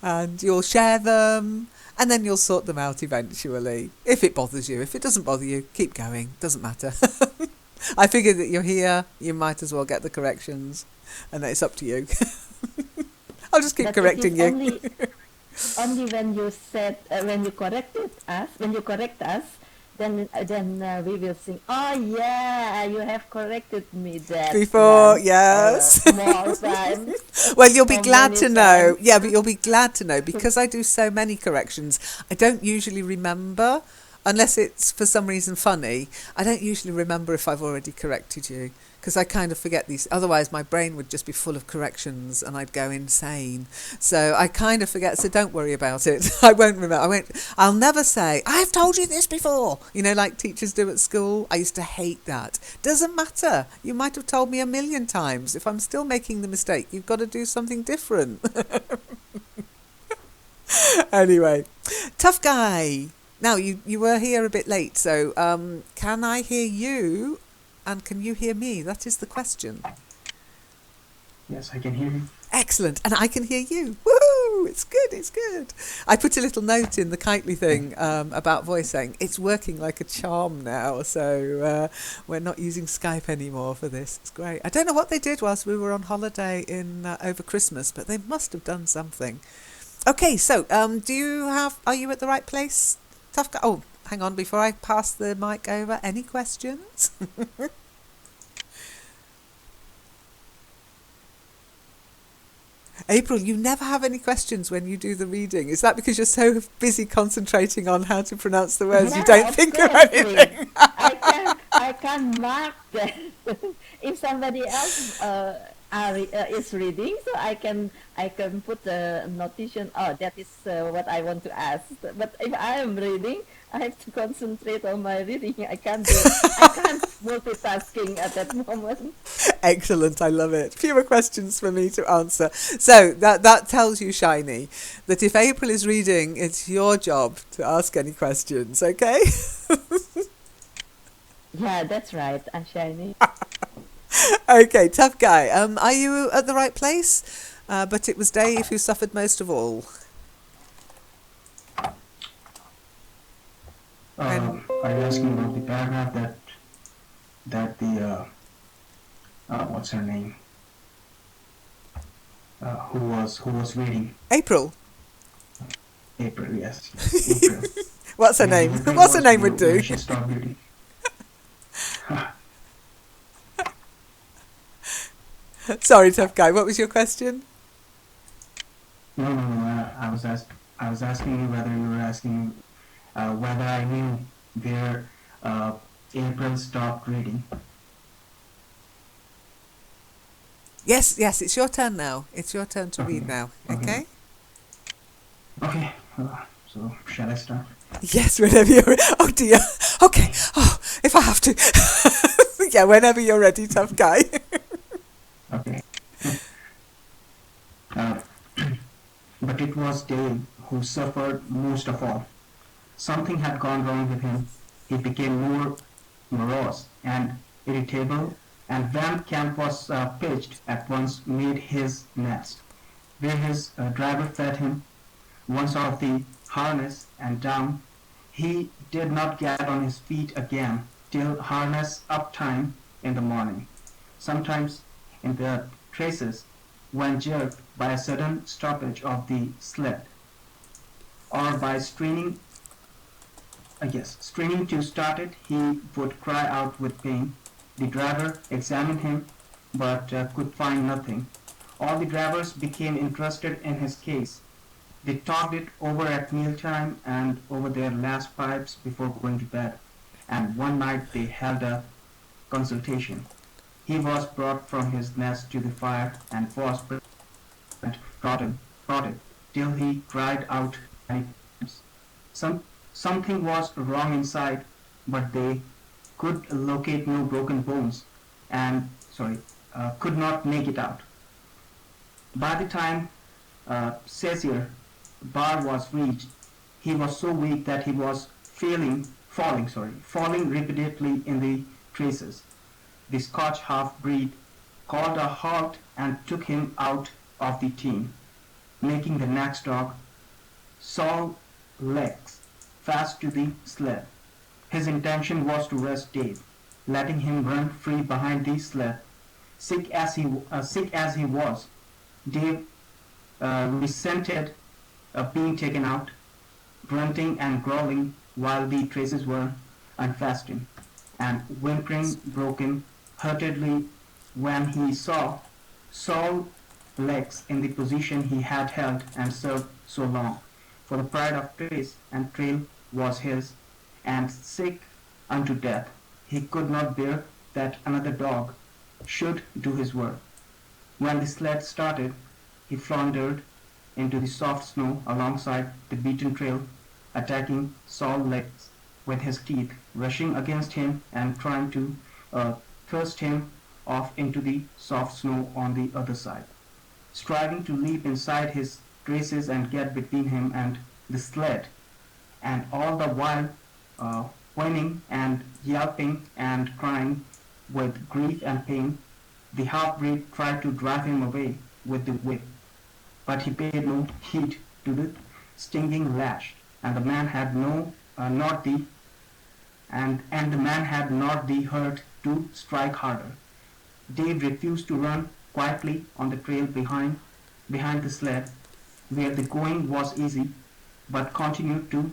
and you'll share them, and then you'll sort them out eventually. If it bothers you. If it doesn't bother you, keep going. Doesn't matter. I figured that you're here, you might as well get the corrections, and it's up to you. I'll just keep correcting you. Only when you said when you correct us, then we will think, oh yeah, you have corrected me that before, yes. more times. Well, you'll be glad to know. Times. Yeah, but you'll be glad to know, because I do so many corrections. I don't usually remember, unless it's for some reason funny. I don't usually remember if I've already corrected you, because I kind of forget these. Otherwise, my brain would just be full of corrections and I'd go insane. So I kind of forget. So don't worry about it. I won't remember. I'll never say, I've told you this before. You know, like teachers do at school. I used to hate that. Doesn't matter. You might have told me 1,000,000 times. If I'm still making the mistake, you've got to do something different. Anyway, tough guy. Now, you were here a bit late, so can I hear you? And can you hear me? That is the question. Yes, I can hear you. Excellent. And I can hear you. Woohoo! It's good, it's good. I put a little note in the Kitely thing about voice saying it's working like a charm now. So we're not using Skype anymore for this. It's great. I don't know what they did whilst we were on holiday in over Christmas, but they must have done something. Okay, so are you at the right place? Tough guy. Oh, hang on, before I pass the mic over, any questions? April, you never have any questions when you do the reading. Is that because you're so busy concentrating on how to pronounce the words you don't think of anything? I can mark that. If somebody else is reading, so I can put a notation. Oh, that is what I want to ask. But if I am reading, I have to concentrate on my reading. I can't multitasking at that moment. Excellent, I love it. Fewer questions for me to answer. So that tells you, Shiny, that if April is reading, it's your job to ask any questions, okay? Yeah, that's right. I'm shiny. Okay, tough guy. Are you at the right place? But it was Dave who suffered most of all. And Are you asking about the paragraph that the what's her name? Who was reading? April. April, yes, April. What's her The name? whole thing What's her was name would when do? she stopped reading. Sorry, tough guy. What was your question? No. I was asking you whether you were asking whether I knew where April stopped reading. Yes, it's your turn now. It's your turn to read now, okay? Okay. So shall I start? Yes, whenever you're... Oh, dear. Okay. Oh, if I have to. Yeah, whenever you're ready, tough guy. Okay. Uh, but it was Dave who suffered most of all. Something had gone wrong with him. He became more morose and irritable, and when camp was pitched, at once made his nest, where his driver fed him once off the harness and down. He did not get on his feet again till harness up time in the morning. Sometimes in the traces, when jerked by a sudden stoppage of the sled, or by straining to start it, he would cry out with pain. The driver examined him, but could find nothing. All the drivers became interested in his case. They talked it over at mealtime and over their last pipes before going to bed. And one night they held a consultation. He was brought from his nest to the fire and was prodded till he cried out many times. Something was wrong inside, but they could locate no broken bones and could not make it out. By the time Caesar bar was reached, he was so weak that he was falling repeatedly in the traces. The Scotch half-breed called a halt and took him out of the team, making the next dog, Saul legs, fast to the sled. His intention was to rest Dave, letting him run free behind the sled. Sick as he was, Dave resented being taken out, grunting and growling while the traces were unfastened, and whimpering broken heartedly when he saw Saul legs in the position he had held and served so long. For the pride of trace and trail was his, and sick unto death, he could not bear that another dog should do his work. When the sled started, he floundered into the soft snow alongside the beaten trail, attacking Saul's legs with his teeth, rushing against him and trying to thrust him off into the soft snow on the other side, striving to leap inside his traces and get between him and the sled, and all the while whining and yelping and crying with grief and pain. The half-breed tried to drive him away with the whip, but he paid no heed to the stinging lash, and the man had not the hurt to strike harder. Dave refused to run quietly on the trail behind the sled, where the going was easy, but continued to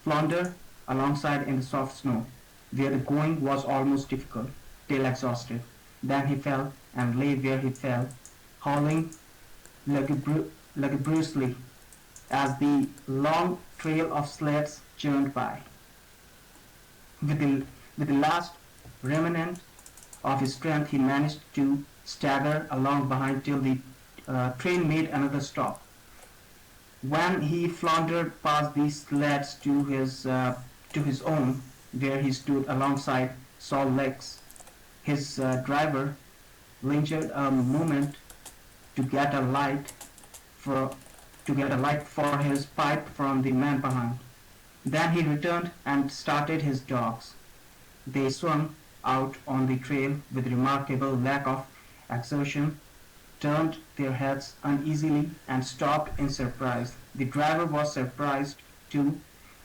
flounder alongside in the soft snow, where the going was almost difficult, till exhausted. Then he fell and lay where he fell, howling lugubriously as the long trail of sleds churned by. With the last remnant of his strength, he managed to stagger along behind till the train made another stop. When he floundered past these sleds to his own, where he stood alongside Sol Lex, his driver lingered a moment to get a light for his pipe from the man behind. Then he returned and started his dogs. They swung out on the trail with remarkable lack of exertion, turned their heads uneasily, and stopped in surprise. The driver was surprised too.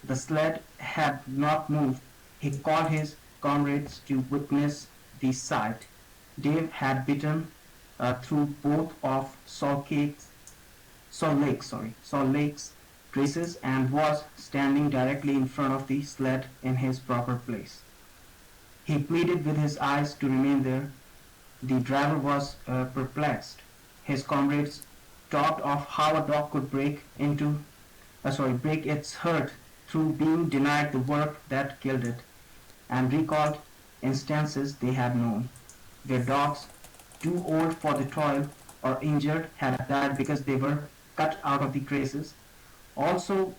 The sled had not moved. He called his comrades to witness the sight. Dave had bitten through both of Salt Lake's traces and was standing directly in front of the sled in his proper place. He pleaded with his eyes to remain there. The driver was perplexed. His comrades talked of how a dog could break its hurt through being denied the work that killed it, and recalled instances they had known, where dogs too old for the toil or injured had died because they were cut out of the traces. Also,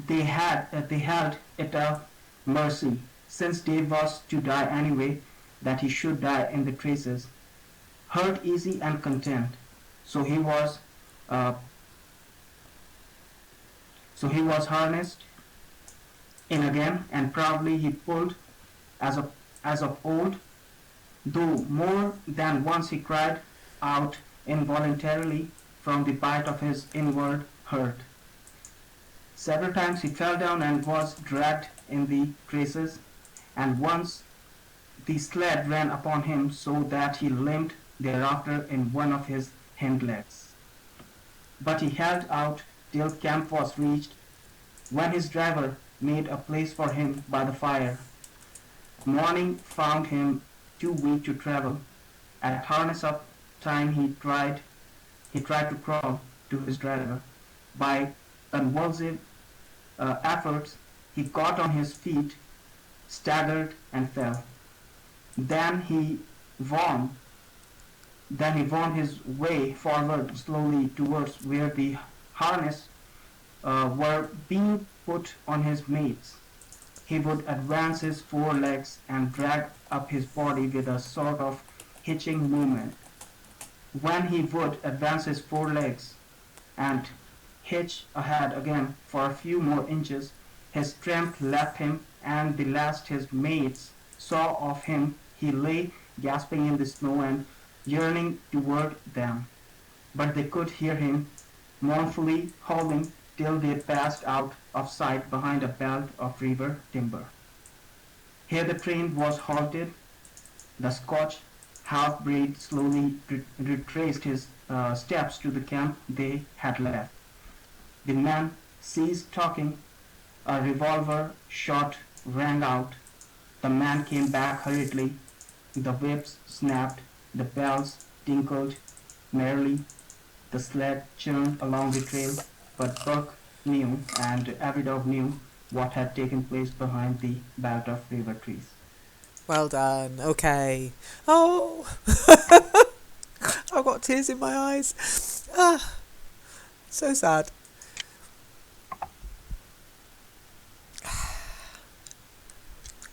they held it a mercy, since Dave was to die anyway, that he should die in the traces, hurt easy and content. So he was uh, harnessed in again, and proudly he pulled as of old, though more than once he cried out involuntarily from the bite of his inward hurt. Several times he fell down and was dragged in the traces, and once the sled ran upon him so that he limped thereafter in one of his hind legs. But he held out till camp was reached, when his driver made a place for him by the fire. Morning found him too weak to travel. At harness up time he tried to crawl to his driver. By convulsive efforts he got on his feet, staggered and fell. Then he wound his way forward slowly towards where the harness were being put on his mates. He would advance his forelegs and drag up his body with a sort of hitching movement. When he would advance his forelegs and hitch ahead again for a few more inches, his strength left him, and the last his mates saw of him, he lay gasping in the snow and yearning toward them. But they could hear him mournfully howling till they passed out of sight behind a belt of river timber. Here the train was halted. The Scotch half-breed slowly retraced his steps to the camp they had left. The man ceased talking. A revolver shot rang out. The man came back hurriedly. The whips snapped. The bells tinkled merrily. The sled churned along the trail, but Buck knew, and every dog knew, what had taken place behind the belt of river trees. Well done. Okay. Oh, I've got tears in my eyes. Ah, so sad.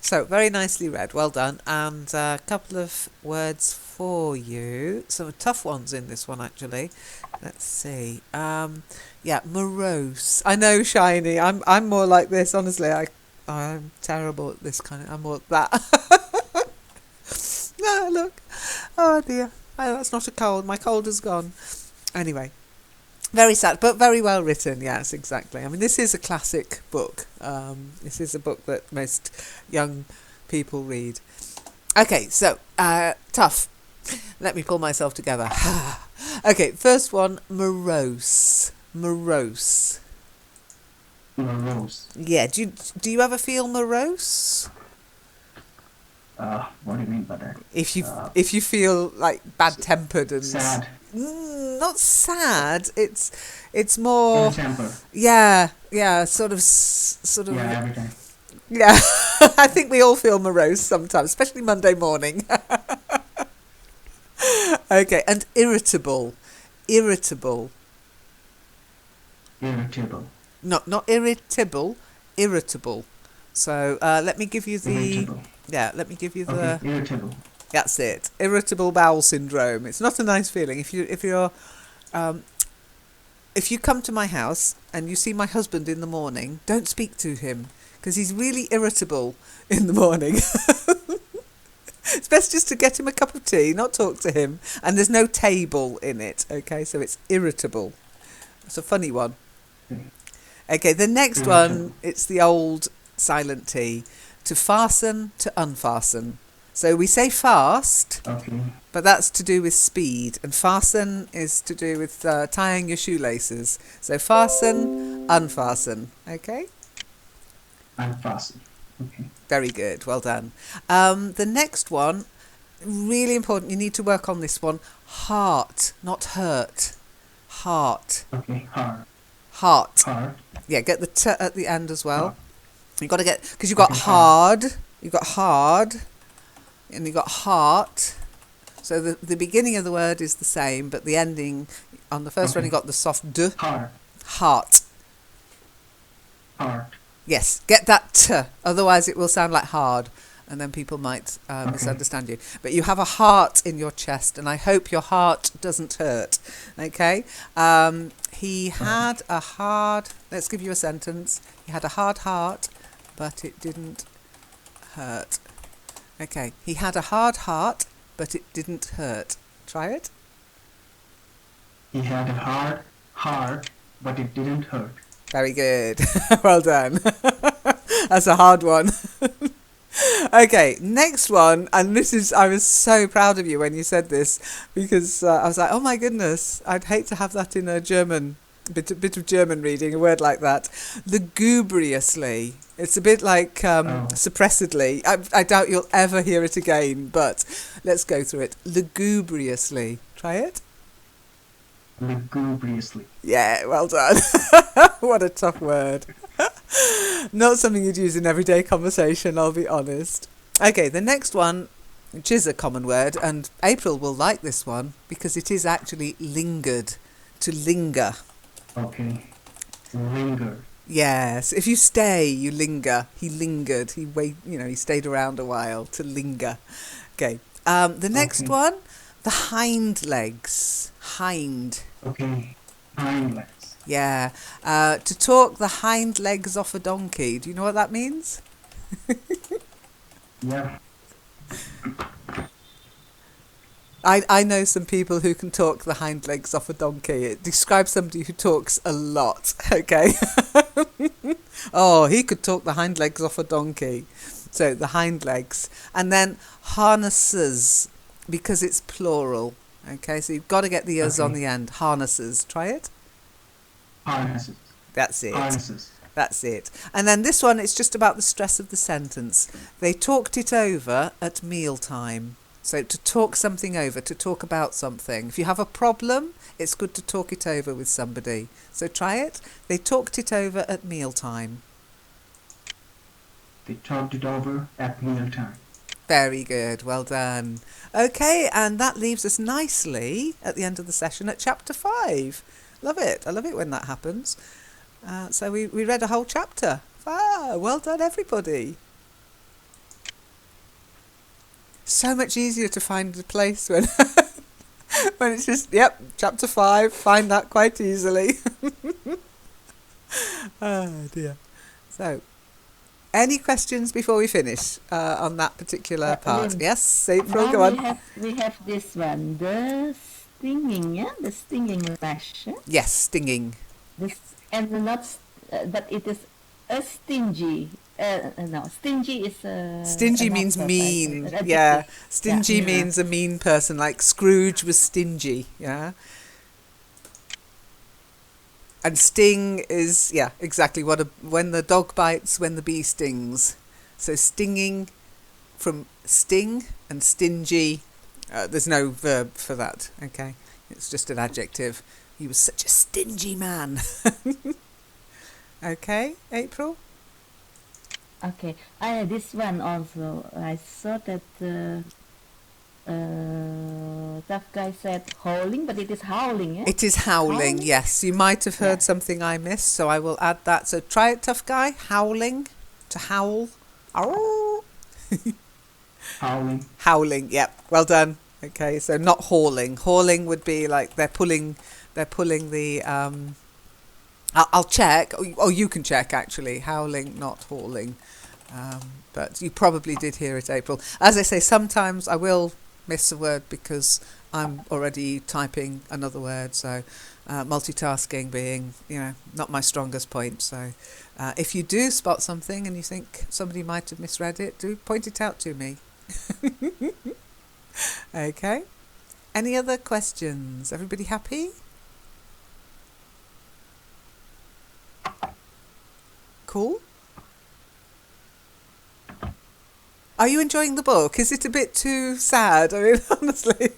So, very nicely read. Well done. And a couple of words for you. Some tough ones in this one, actually. Let's see. Yeah, morose. I know, Shiny. I'm more like this, honestly. I'm terrible at this kind of... I'm more that. Ah, look. Oh, dear. Oh, that's not a cold. My cold is gone. Anyway. Very sad, but very well written. Yes, exactly. I mean, this is a classic book. This is a book that most young people read. Okay, so, tough. Let me pull myself together. Okay, first one, morose. Morose. Morose. Yeah, do you ever feel morose? What do you mean by that? If you feel like bad-tempered and sad. Not sad. It's more. In temper. Yeah, sort of. Yeah, every time. Yeah, I think we all feel morose sometimes, especially Monday morning. Okay, and irritable. Irritable. Irritable. Not irritable, irritable. So let me give you the Irritable. let me give you Okay, the irritable. that's it. Irritable bowel syndrome. It's not a nice feeling. If you come to my house and you see my husband in the morning, don't speak to him because he's really irritable in the morning. It's best just to get him a cup of tea, not talk to him, and there's no table in it. Okay, so it's irritable. It's a funny one. Okay, the next one, it's the old silent T. To fasten, to unfasten. So we say fast, Okay. but that's to do with speed, and fasten is to do with tying your shoelaces. So fasten, unfasten. Okay? Unfasten. Okay. Very good, well done. The next one, really important, you need to work on this one. Heart, not hurt. Heart. Okay. Hard. Heart. Hard. Yeah, get the T at the end as well. Hard. You've got to get, because you've got Okay, hard, you've got hard, and you've got heart. So the beginning of the word is the same, but the ending, on the first one Okay. you got the soft D. Hard. Heart. Hard. Yes, get that T, otherwise it will sound like hard, and then people might misunderstand you. But you have a heart in your chest, and I hope your heart doesn't hurt. Okay? He had a hard, let's give you a sentence. He had a hard heart, but it didn't hurt. Okay, he had a hard heart, but it didn't hurt. Try it. He had a hard heart, but it didn't hurt. Very good. Well done. That's a hard one. Okay, next one, and this is, I was so proud of you when you said this, because I was like, oh my goodness, I'd hate to have that in a German, bit of German reading, a word like that. Lugubriously. It's a bit like suppressedly. I doubt you'll ever hear it again, but let's go through it. Lugubriously. Try it. Lugubriously. Yeah, well done. What a tough word. Not something you'd use in everyday conversation, I'll be honest. Okay, the next one, which is a common word, and April will like this one because it is actually lingered, to linger. Okay. Linger. Yes, if you stay, you linger. He lingered. He stayed around a while, to linger. Okay. The next one, the hind legs. Hind. Okay. Hind legs. Yeah. To talk the hind legs off a donkey. Do you know what that means? Yeah. I know some people who can talk the hind legs off a donkey. It describes somebody who talks a lot, okay? Oh, he could talk the hind legs off a donkey. So the hind legs. And then harnesses, because it's plural. Okay, so you've got to get the us on the end. Harnesses. Try it. Harnesses. That's it. Harnesses. That's it. And then this one, it's just about the stress of the sentence. They talked it over at mealtime. So to talk something over, to talk about something. If you have a problem, it's good to talk it over with somebody. So try it. They talked it over at mealtime. They talked it over at mealtime. Very good. Well done. Okay, and that leaves us nicely at the end of the session at chapter 5. Love it. I love it when that happens. So we read a whole chapter. Well done, everybody. So much easier to find the place when when it's just, chapter 5, find that quite easily. Oh dear. So, any questions before we finish on that particular part? Lynn, Yes, April, now go on. we have this one, the stinging, yeah, the stinging lash. Yeah? Yes, stinging. This and not, but it is a stingy. No, stingy is Stingy an means adverb, mean. right? Yeah, stingy Yeah. means a mean person, like Scrooge was stingy. Yeah. And sting is, exactly when the dog bites, when the bee stings. So stinging from sting and stingy, there's no verb for that, okay? It's just an adjective. He was such a stingy man. Okay, April? Okay. This one also. I saw that Tough guy said howling, but it is howling, eh? It is howling, Howling? yes. You might have heard Yeah. something I missed, so I will add that. So try it, tough guy. Howling. To howl. Ow. Howling. Howling, yep. Well done. Okay, so not hauling. Hauling would be like they're pulling the I'll check. Oh, you can check actually. Howling, not hauling. But you probably did hear it, April. As I say, sometimes I will miss a word because I'm already typing another word. So multitasking being, not my strongest point. So if you do spot something and you think somebody might have misread it, do point it out to me. Okay. Any other questions? Everybody happy? Cool. Are you enjoying the book? Is it a bit too sad? I mean, honestly.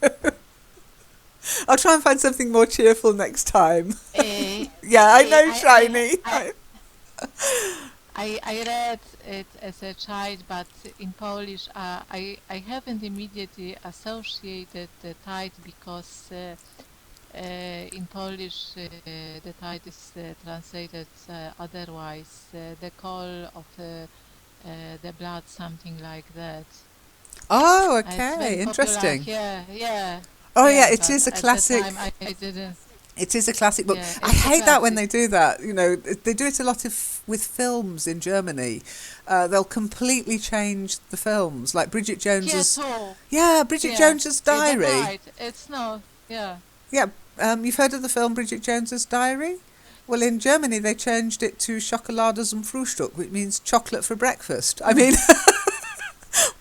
I'll try and find something more cheerful next time. Yeah, I know, Shiny. I read it as a child, but in Polish, I haven't immediately associated the title because in Polish the title is translated otherwise. The call of the blood, something like that. Oh, It's very okay. popular. Interesting. Yeah. Oh, yeah, it but is a at classic. the time I didn't. It is a classic book. Yeah, I it's a hate that when they classic. do that. They do it a lot with films in Germany. They'll completely change the films, like Bridget Yeah, Jones's. too. Yeah, Bridget Yeah, Jones's they're Diary. right. It's not. Yeah. Yeah, you've heard of the film Bridget Jones's Diary? Well, in Germany they changed it to Schokolade zum Frühstück, which means chocolate for breakfast. I mean,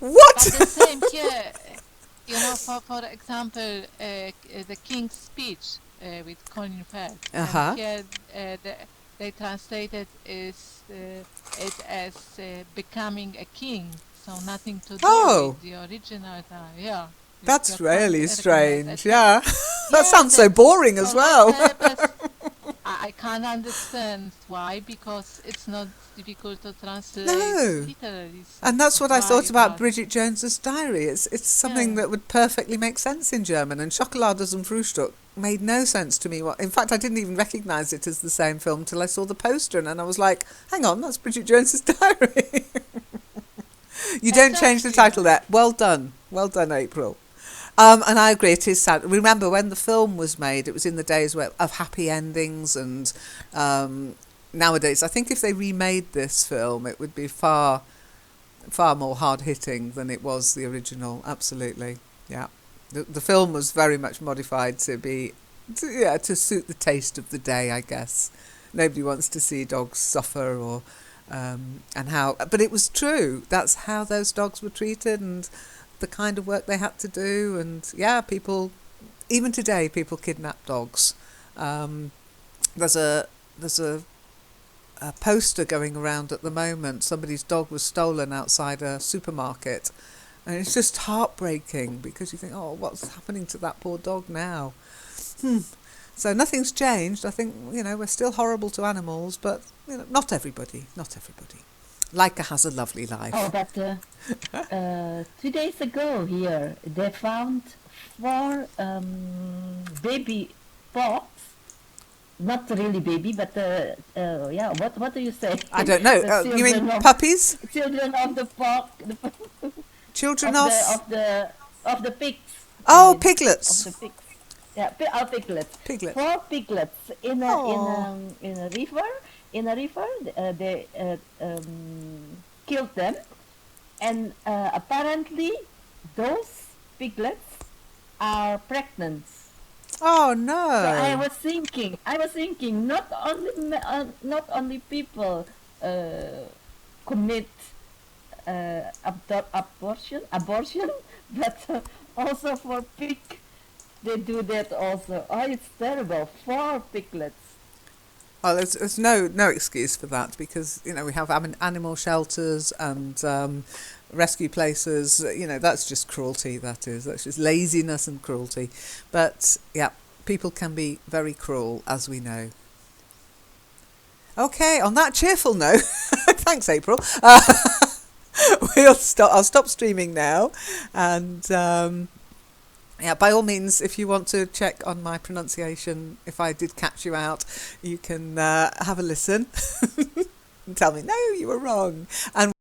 what? But the same here. For example, the King's Speech with Colin Firth, Uh-huh. and here they translated it as becoming a king, so nothing to do Oh. with the original time. Yeah, That's the really recognized strange. as Yeah, that yes, sounds so it's boring as for well. that purpose. I can't understand why, because it's not difficult to translate No. literally. So And that's what I why thought about not? Bridget Jones's Diary. It's something Yeah. that would perfectly make sense in German, and Schokolade zum Frühstück made no sense to me. In fact, I didn't even recognise it as the same film till I saw the poster, and I was like, hang on, that's Bridget Jones's Diary. You don't change the Exactly. title there. Well done, April. And I agree, it is sad. Remember, when the film was made, it was in the days of happy endings, and nowadays, I think if they remade this film, it would be far more hard-hitting than it was the original. Absolutely, yeah. The film was very much modified to suit the taste of the day, I guess. Nobody wants to see dogs suffer but it was true. That's how those dogs were treated, and the kind of work they had to do. And yeah, even today, people kidnap dogs. There's a poster going around at the moment. Somebody's dog was stolen outside a supermarket, and it's just heartbreaking because you think, oh, what's happening to that poor dog now? So nothing's changed. I think we're still horrible to animals, but not everybody. Leica has a lovely life. Oh, but 2 days ago here, they found 4 baby pogs. Not really baby, but yeah. What do you say? I don't know. The You mean children puppies? children of the pog, Children of of? the pigs. Oh, Of piglets. the pigs. Yeah, piglets. Piglets. 4 piglets in Aw. a river. In a river, they killed them, and apparently those piglets are pregnant. Oh So no. I was thinking, not only people commit abortion, but also for pig, they do that also. Oh, it's terrible. 4 piglets. Oh, there's no excuse for that because we have animal shelters and rescue places. That's just cruelty. That's just laziness and cruelty. But yeah, people can be very cruel, as we know. Okay, on that cheerful note, thanks, April. I'll stop streaming now, and Yeah, by all means, if you want to check on my pronunciation, if I did catch you out, you can have a listen and tell me, no, you were wrong. And